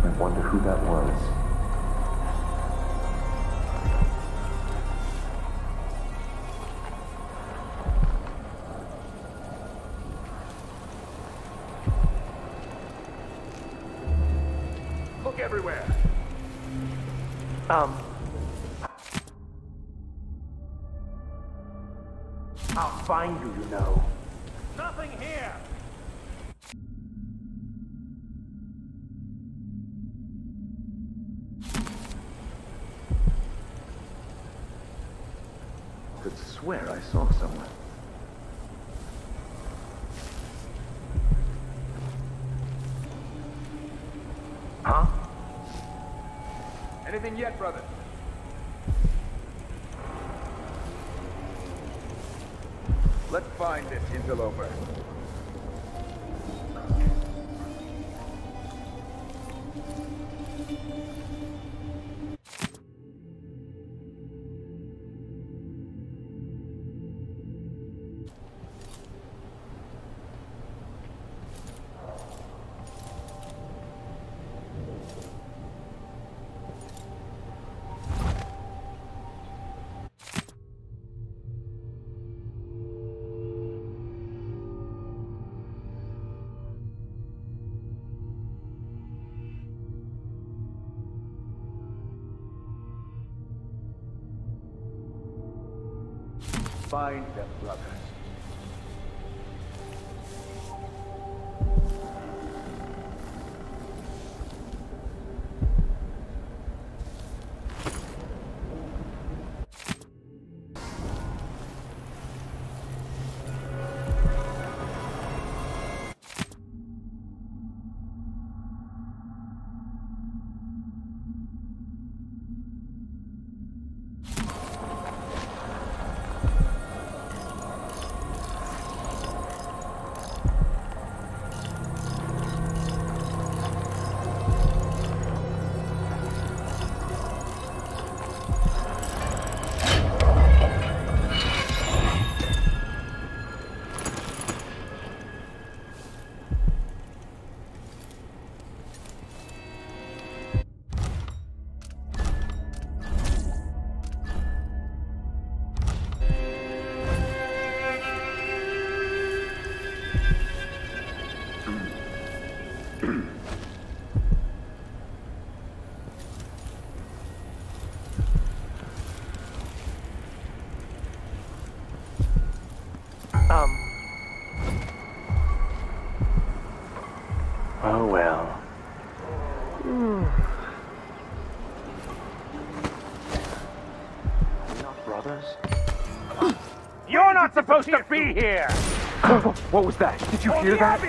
I wonder who that was. Look everywhere. I'll find you, you know. Nothing here. I could swear I saw someone. Huh? Anything yet, brother? Let's find this interloper. Find them, brothers. Oh well. We're not brothers? You're not supposed to be here! What was that? Did you hear that?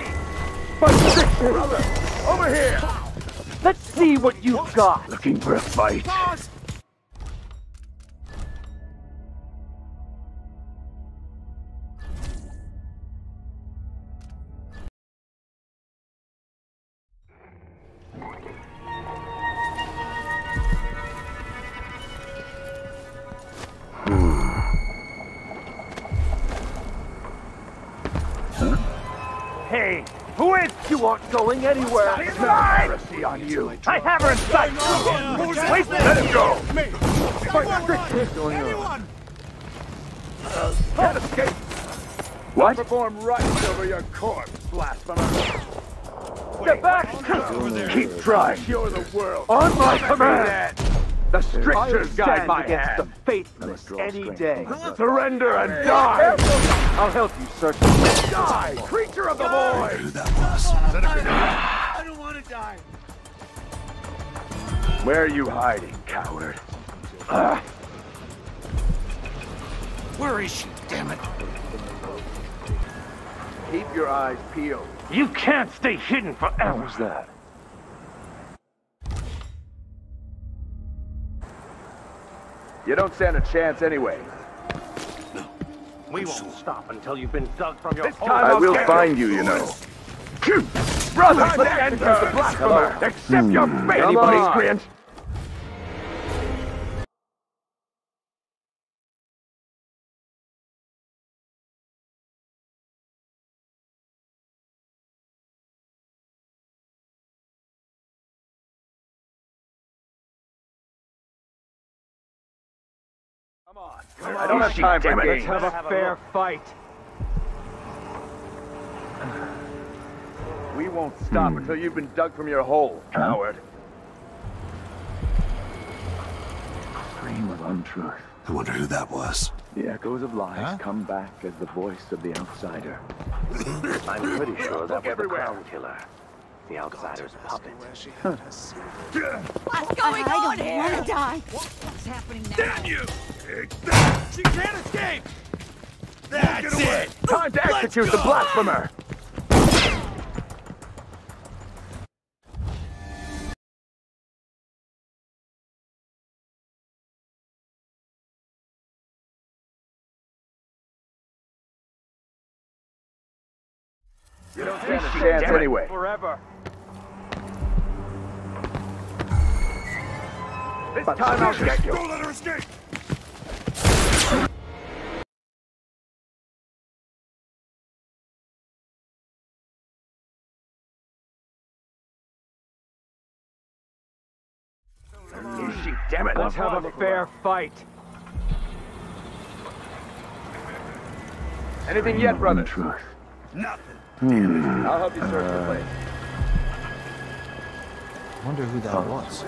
Brother, over here! Let's see what you've got. Looking for a fight. Hey, who is? You aren't going anywhere. There's no heresy on you. I have her in sight. Wait, let him go. Anyone? Can't escape. What? Perform rites over your corpse, blasphemer. Get back! Keep trying. Cure the world. On my command! The strictures guide my against hand. the faithless any day. Surrender and die. I'll help you search. Die, creature of the void. Who that was? I don't want to die. Where are you hiding, coward? Where is she? Damn it! Keep your eyes peeled. You can't stay hidden forever. What was that? You don't stand a chance anyway. We won't stop until you've been dug from your hole. I will find you, you know. Brother, the blasphemer! Accept your fate! Anybody screams? Come on. I don't have time for games. Let's have a fair fight. We won't stop until you've been dug from your hole, coward. Stream of untruth. I wonder who that was. The echoes of lies come back as the voice of the outsider. I'm pretty sure that was the Crown Killer. The outsider's puppet. What's going on here? I don't want to die. What's happening now? Damn you! She can't escape! That's it! Time to execute the blasphemer! You don't stand a chance anyway. Forever. This time I'll get you. Don't let her escape! Damn it, let's have a fair fight. Anything yet, brother? Truth. Nothing. I'll help you search the place. Wonder who that was.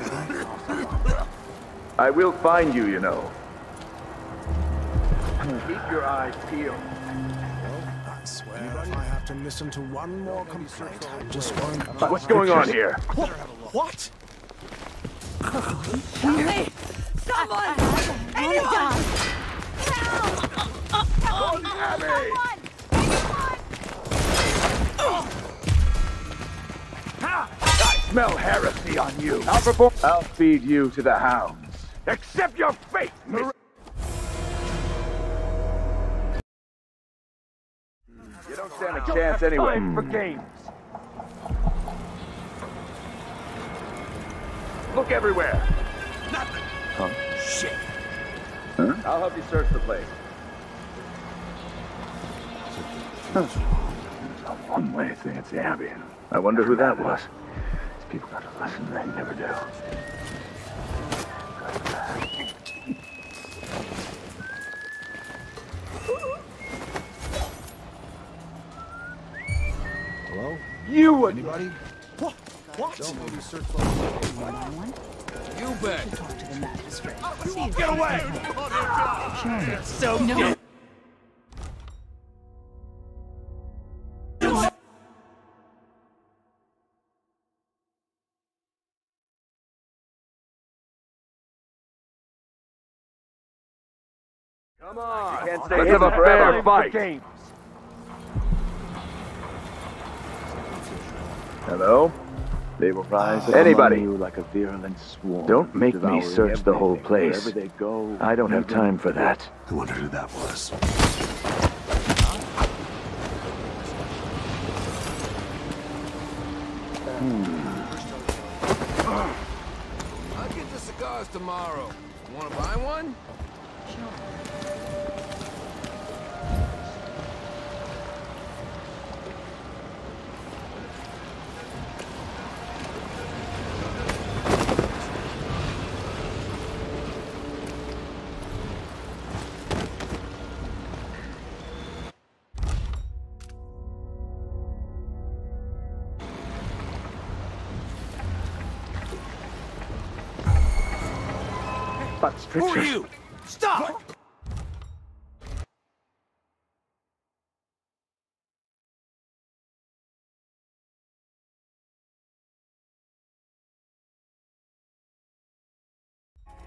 I will find you, you know. Keep your eyes peeled. I swear, if I have to listen to one more complaint, I'm just going to... What's going on here? What? Help me! Someone! Anyone! Help! Abby! I smell heresy on you. I'll feed you to the hounds. Accept your fate! You don't stand a chance anyway. For games. Look everywhere. Nothing. Huh? Shit. Huh? I'll help you search the place. A one-way thing, it's Abby. I wonder who that was. These people got to listen, they never do. Hello? You would. Anybody? What? Don't maybe search for You bet. Talk to the magistrate. Get away! So no. Come on. Let's have a fair fight. Hello? They will rise Anybody? you like a virulent swarm. Don't make me search the whole place. Wherever they go, I don't have time for that. I wonder who that was. I'll get the cigars tomorrow. You wanna buy one? Who are you? Stop!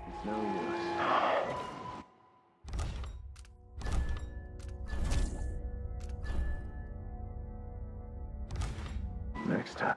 It's no use. Next time.